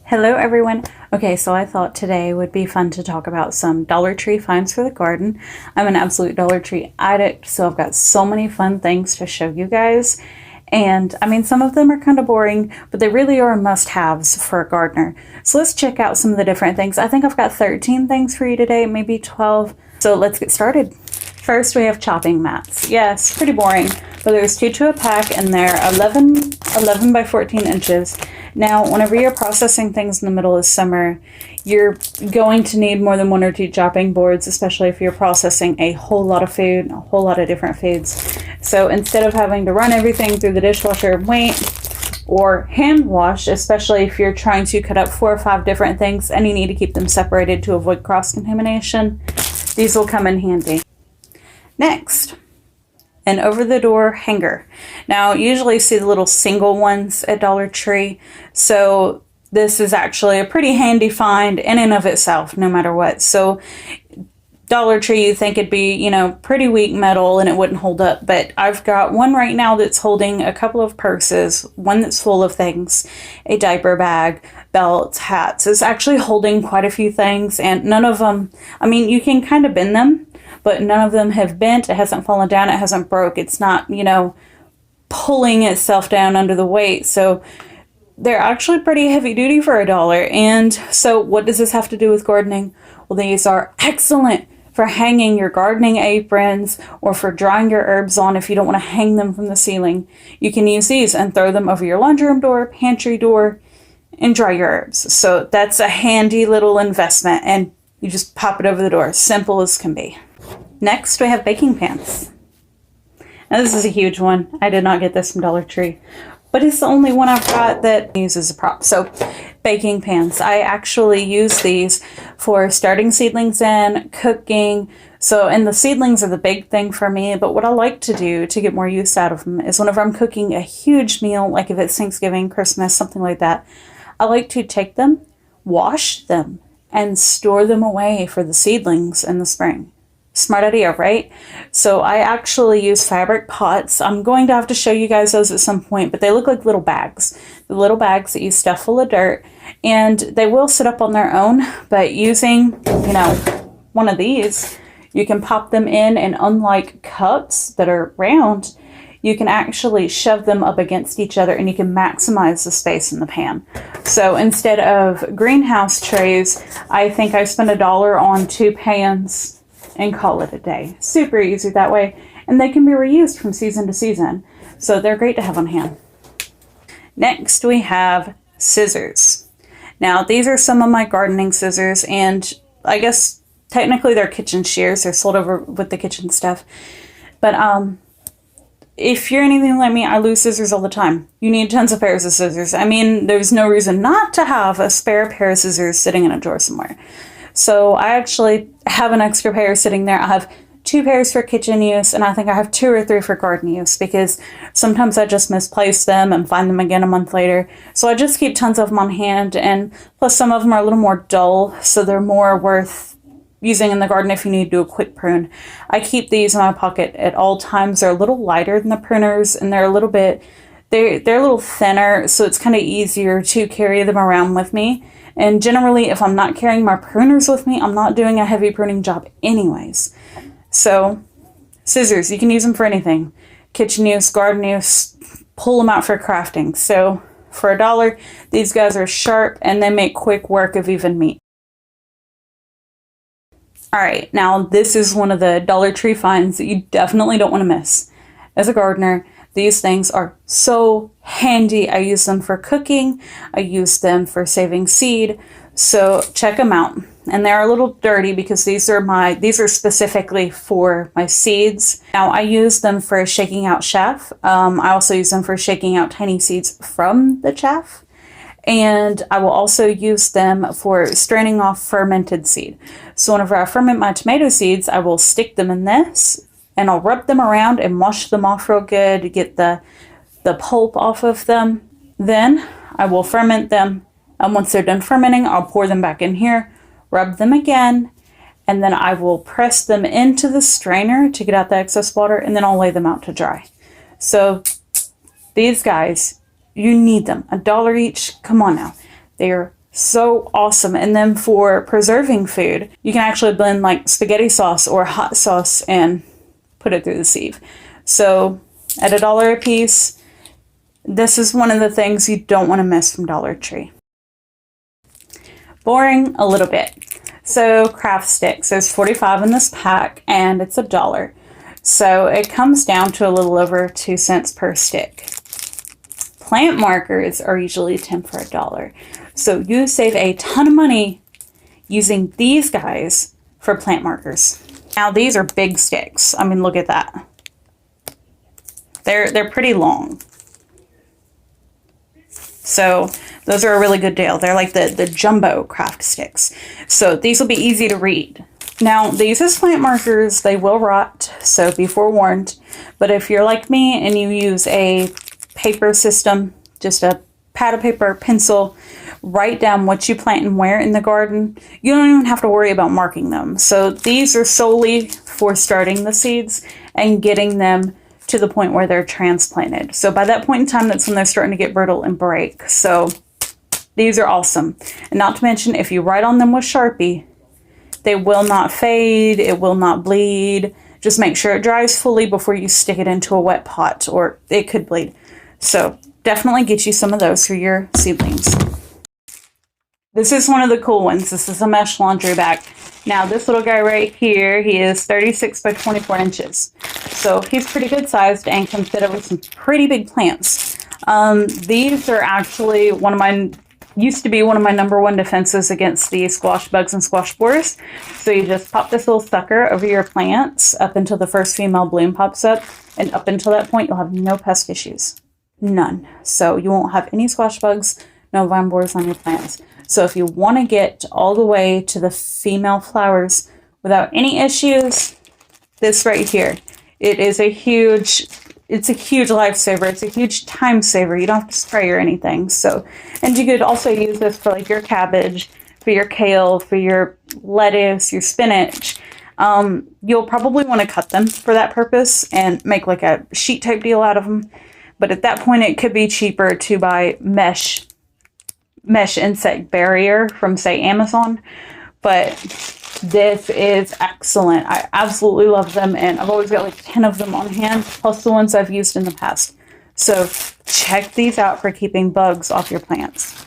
Hello everyone. Okay, so I thought today would be fun to talk about some Dollar Tree finds for the garden. I'm an absolute Dollar Tree addict, so I've got so many fun things to show you guys. And I mean, some of them are kind of boring, but they really are must-haves for a gardener. So let's check out some of the different things. I think I've got 13 things for you today, maybe 12. So let's get started. First, we have chopping mats. Yes, pretty boring, but there's 2 to a pack and they're 11 by 14 inches. Now, whenever you're processing things in the middle of summer, you're going to need more than 1 or 2 chopping boards, especially if you're processing a whole lot of food, a whole lot of different foods. So instead of having to run everything through the dishwasher and wait, or hand wash, especially if you're trying to cut up 4 or 5 different things and you need to keep them separated to avoid cross-contamination, these will come in handy. Next, an over-the-door hanger. Now, you usually see the little single ones at Dollar Tree, so this is actually a pretty handy find in and of itself, no matter what. So Dollar Tree, you think it'd be, you know, pretty weak metal and it wouldn't hold up, but I've got one right now that's holding a couple of purses, one that's full of things, a diaper bag, belts, hats. It's actually holding quite a few things, and none of them, I mean, you can kind of bend them, but none of them have bent, it hasn't fallen down, it hasn't broke, it's not, you know, pulling itself down under the weight. So they're actually pretty heavy duty for $1. And so what does this have to do with gardening? Well, these are excellent for hanging your gardening aprons or for drying your herbs on if you don't want to hang them from the ceiling. You can use these and throw them over your laundry room door, pantry door, and dry your herbs. So that's a handy little investment, and you just pop it over the door. Simple as can be. Next, we have baking pans. Now, this is a huge one. I did not get this from Dollar Tree, but it's the only one I've got that I use as a prop. So, baking pans. I actually use these for starting seedlings in, cooking. So, and the seedlings are the big thing for me, but what I like to do to get more use out of them is whenever I'm cooking a huge meal, like if it's Thanksgiving, Christmas, something like that, I like to take them, wash them, and store them away for the seedlings in the spring. Smart idea, right? So I actually use fabric pots. I'm going to have to show you guys those at some point, but they look like little bags. The little bags that you stuff full of dirt, and they will sit up on their own, but using, you know, one of these, you can pop them in, and unlike cups that are round, you can actually shove them up against each other and you can maximize the space in the pan. So instead of greenhouse trays, I think I spent $1 on 2 pans and call it a day. Super easy that way, and they can be reused from season to season, so they're great to have on hand. Next, we have scissors. Now, these are some of my gardening scissors, and I guess technically they're kitchen shears. They're sold over with the kitchen stuff, but if you're anything like me, I lose scissors all the time. You need tons of pairs of scissors. I mean, there's no reason not to have a spare pair of scissors sitting in a drawer somewhere. So I actually have an extra pair sitting there. I have 2 pairs for kitchen use, and I think I have 2 or 3 for garden use, because sometimes I just misplace them and find them again a month later. So I just keep tons of them on hand, and plus some of them are a little more dull, so they're more worth using in the garden if you need to do a quick prune. I keep these in my pocket at all times. They're a little lighter than the pruners, and they're a little thinner, so it's kind of easier to carry them around with me. And generally, if I'm not carrying my pruners with me, I'm not doing a heavy pruning job anyways. So, scissors, you can use them for anything. Kitchen use, garden use, pull them out for crafting. So, for $1, these guys are sharp and they make quick work of even meat. Alright, now this is one of the Dollar Tree finds that you definitely don't want to miss. As a gardener, these things are so handy. I use them for cooking. I use them for saving seed. So check them out. And they're a little dirty because these are specifically for my seeds. Now I use them for shaking out chaff. I also use them for shaking out tiny seeds from the chaff. And I will also use them for straining off fermented seed. So whenever I ferment my tomato seeds, I will stick them in this, and I'll rub them around and wash them off real good to get the pulp off of them. Then I will ferment them, and once they're done fermenting, I'll pour them back in here, rub them again, and then I will press them into the strainer to get out the excess water, and then I'll lay them out to dry. So these guys, you need them. $1 each, come on now. They are So awesome. And then for preserving food, you can actually blend like spaghetti sauce or hot sauce and put it through the sieve. So at $1 a piece, this is one of the things you don't want to miss from Dollar Tree. Boring a little bit. So craft sticks, there's 45 in this pack and it's $1. So it comes down to a little over 2 cents per stick. Plant markers are usually 10 for $1. So you save a ton of money using these guys for plant markers. Now these are big sticks. I mean, look at that. They're pretty long. So those are a really good deal. They're like the jumbo craft sticks. So these will be easy to read. Now these as plant markers, they will rot, so be forewarned. But if you're like me and you use a paper system, just a pad of paper, pencil, write down what you plant and where in the garden, you don't even have to worry about marking them. So these are solely for starting the seeds and getting them to the point where they're transplanted. So by that point in time, that's when they're starting to get brittle and break. So these are awesome. And not to mention, if you write on them with Sharpie, they will not fade, it will not bleed. Just make sure it dries fully before you stick it into a wet pot or it could bleed. So definitely get you some of those for your seedlings. This is one of the cool ones. This is a mesh laundry bag. Now this little guy right here, he is 36 by 24 inches. So he's pretty good sized and can fit over some pretty big plants. These are actually used to be one of my #1 defenses against the squash bugs and squash borers. So you just pop this little sucker over your plants up until the first female bloom pops up. And up until that point, you'll have no pest issues. None. So you won't have any squash bugs, no vine borers on your plants. So if you want to get all the way to the female flowers without any issues, this right here, it's a huge lifesaver. It's a huge time saver. You don't have to spray or anything. So, and you could also use this for like your cabbage, for your kale, for your lettuce, your spinach. You'll probably want to cut them for that purpose and make like a sheet type deal out of them. But at that point, it could be cheaper to buy mesh insect barrier from, say, Amazon. But this is excellent. I absolutely love them, and I've always got like 10 of them on hand, plus the ones I've used in the past. So check these out for keeping bugs off your plants.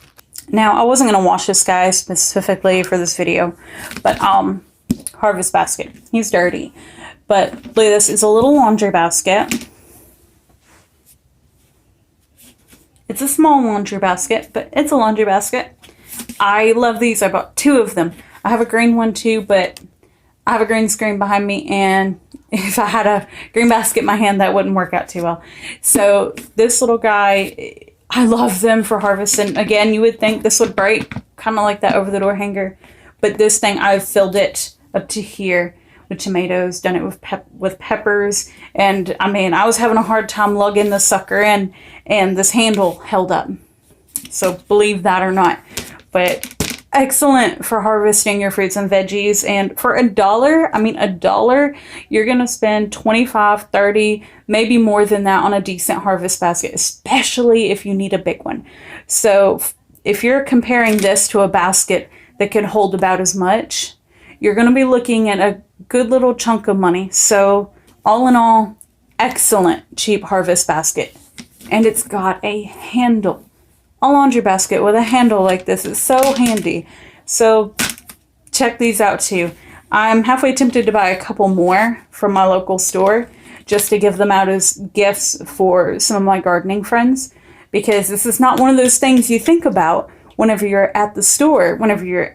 Now, I wasn't going to wash this guy specifically for this video, but harvest basket. He's dirty. But look at this. It's a little laundry basket. It's a small laundry basket, but it's a laundry basket. I love these. I bought 2 of them. I have a green one too, but I have a green screen behind me, and if I had a green basket in my hand, that wouldn't work out too well. So this little guy, I love them for harvesting. Again, you would think this would break, kind of like that over the door hanger, but this thing, I've filled it up to here with tomatoes, done it with peppers, and I mean, I was having a hard time lugging the sucker in, and this handle held up. So believe that or not, but excellent for harvesting your fruits and veggies. And for $1, I mean $1, you're gonna spend 25, 30, maybe more than that on a decent harvest basket, especially if you need a big one. So if you're comparing this to a basket that can hold about as much, you're gonna be looking at a good little chunk of money. So all in all, excellent cheap harvest basket. And it's got a handle. A laundry basket with a handle like this is so handy. So check these out too. I'm halfway tempted to buy a couple more from my local store just to give them out as gifts for some of my gardening friends, because this is not one of those things you think about whenever you're at the store, whenever you're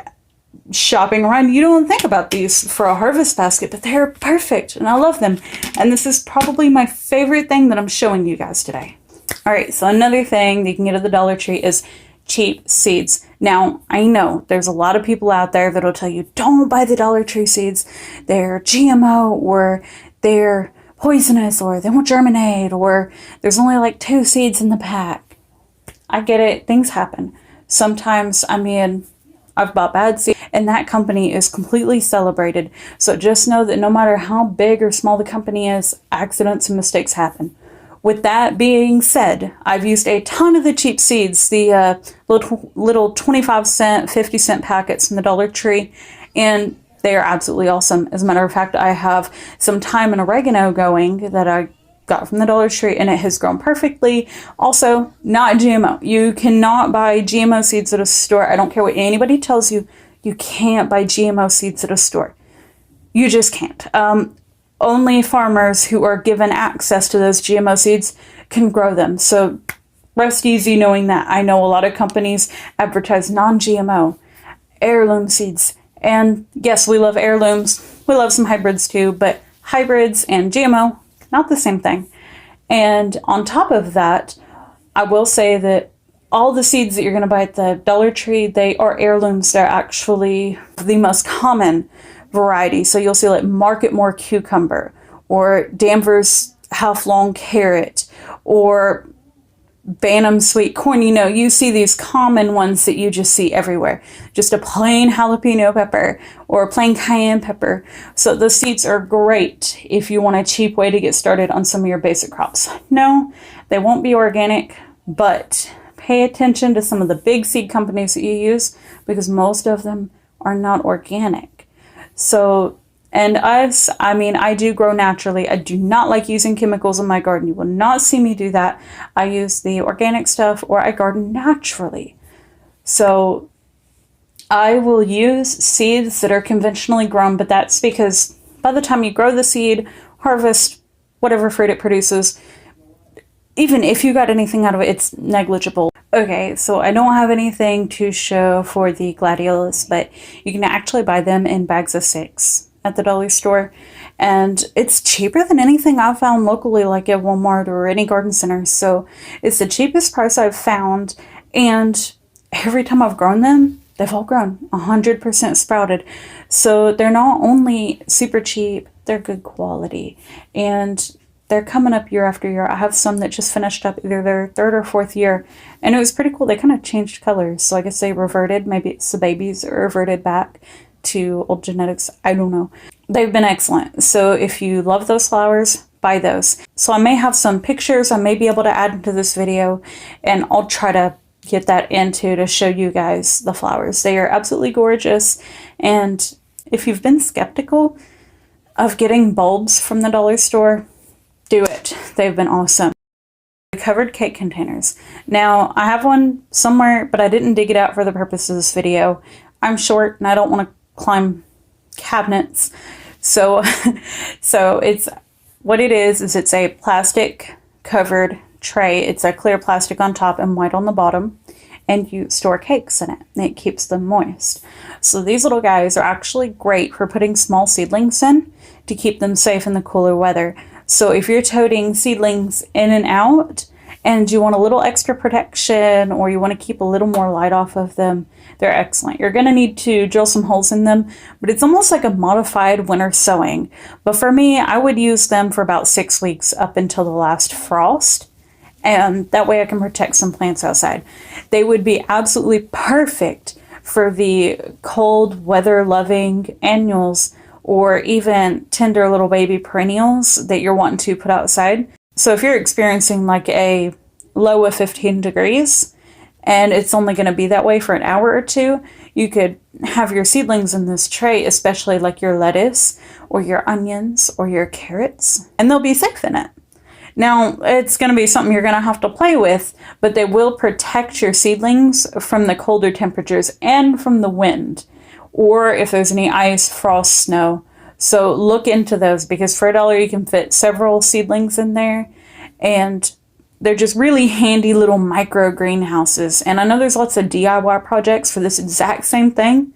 shopping around. You don't think about these for a harvest basket, but they're perfect and I love them. And this is probably my favorite thing that I'm showing you guys today. All right, so another thing that you can get at the Dollar Tree is cheap seeds. Now, I know there's a lot of people out there that'll tell you, don't buy the Dollar Tree seeds. They're GMO, or they're poisonous, or they won't germinate, or there's only like 2 seeds in the pack. I get it. Things happen. Sometimes, I mean, I've bought bad seeds, and that company is completely celebrated. So just know that no matter how big or small the company is, accidents and mistakes happen. With that being said, I've used a ton of the cheap seeds, the little 25-cent, 50-cent packets from the Dollar Tree, and they are absolutely awesome. As a matter of fact, I have some thyme and oregano going that I got from the Dollar Tree, and it has grown perfectly. Also, not GMO. You cannot buy GMO seeds at a store. I don't care what anybody tells you. You can't buy GMO seeds at a store. You just can't. Only farmers who are given access to those GMO seeds can grow them. So rest easy knowing that. I know a lot of companies advertise non-GMO, heirloom seeds. And yes, we love heirlooms. We love some hybrids too, but hybrids and GMO, not the same thing. And on top of that, I will say that all the seeds that you're going to buy at the Dollar Tree, they are heirlooms. They're actually the most common variety. So you'll see like Market More cucumber, or Danvers half-long carrot, or Bantam sweet corn. You know, you see these common ones that you just see everywhere. Just a plain jalapeno pepper or a plain cayenne pepper. So the seeds are great if you want a cheap way to get started on some of your basic crops. No, they won't be organic, but pay attention to some of the big seed companies that you use, because most of them are not organic. So, and I do grow naturally. I do not like using chemicals in my garden. You will not see me do that. I use the organic stuff, or I garden naturally. So I will use seeds that are conventionally grown, but that's because by the time you grow the seed, harvest whatever fruit it produces, even if you got anything out of it, it's negligible. Okay, so I don't have anything to show for the gladiolus, but you can actually buy them in bags of 6 at the dollar store. And it's cheaper than anything I've found locally, like at Walmart or any garden center. So it's the cheapest price I've found. And every time I've grown them, they've all grown 100% sprouted. So they're not only super cheap, they're good quality. And they're coming up year after year. I have some that just finished up either their 3rd or 4th year, and it was pretty cool. They kind of changed colors, so I guess they reverted. Maybe it's the babies or reverted back to old genetics. I don't know. They've been excellent. So if you love those flowers, buy those. So I may have some pictures I may be able to add into this video, and I'll try to get that into to show you guys the flowers. They are absolutely gorgeous, and if you've been skeptical of getting bulbs from the dollar store, do it. They've been awesome. Covered cake containers. Now, I have one somewhere, but I didn't dig it out for the purpose of this video. I'm short and I don't want to climb cabinets. So it's what it is it's a plastic covered tray. It's a clear plastic on top and white on the bottom, and you store cakes in it, and it keeps them moist. So these little guys are actually great for putting small seedlings in to keep them safe in the cooler weather. So if you're toting seedlings in and out and you want a little extra protection, or you want to keep a little more light off of them, they're excellent. You're going to need to drill some holes in them, but it's almost like a modified winter sowing. But for me, I would use them for about 6 weeks up until the last frost, and that way I can protect some plants outside. They would be absolutely perfect for the cold, weather-loving annuals, or even tender little baby perennials that you're wanting to put outside. So if you're experiencing like a low of 15 degrees and it's only going to be that way for an hour or two, you could have your seedlings in this tray, especially like your lettuce or your onions or your carrots, and they'll be safe in it. Now, it's going to be something you're going to have to play with, but they will protect your seedlings from the colder temperatures and from the wind, or if there's any ice, frost, snow. So look into those, because for $1 you can fit several seedlings in there, and they're just really handy little micro greenhouses. And I know there's lots of DIY projects for this exact same thing,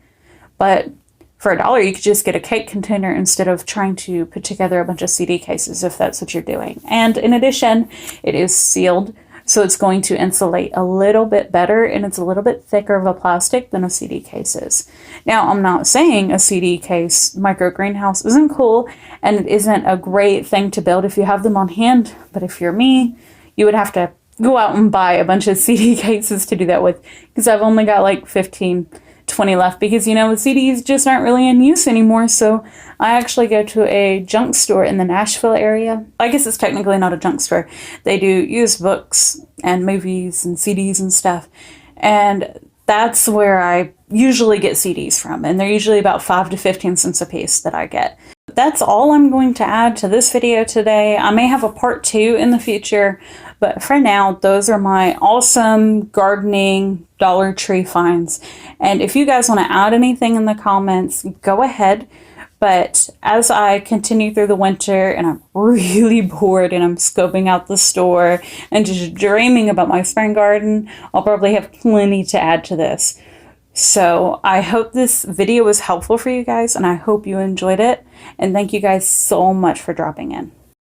but for $1 you could just get a cake container instead of trying to put together a bunch of CD cases, if that's what you're doing. And in addition, it is sealed, so it's going to insulate a little bit better, and it's a little bit thicker of a plastic than a CD case is. Now, I'm not saying a CD case micro greenhouse isn't cool and it isn't a great thing to build if you have them on hand, but if you're me, you would have to go out and buy a bunch of CD cases to do that with, because I've only got like 15 20 left because, you know, CDs just aren't really in use anymore. So I actually go to a junk store in the Nashville area. I guess it's technically not a junk store. They do used books and movies and CDs and stuff. And that's where I usually get CDs from. And they're usually about 5 to 15 cents a piece that I get. That's all I'm going to add to this video today. I may have a part 2 in the future, but for now, those are my awesome gardening Dollar Tree finds. And if you guys want to add anything in the comments, go ahead. But as I continue through the winter and I'm really bored and I'm scoping out the store and just dreaming about my spring garden, I'll probably have plenty to add to this. So I hope this video was helpful for you guys, and I hope you enjoyed it. And thank you guys so much for dropping in.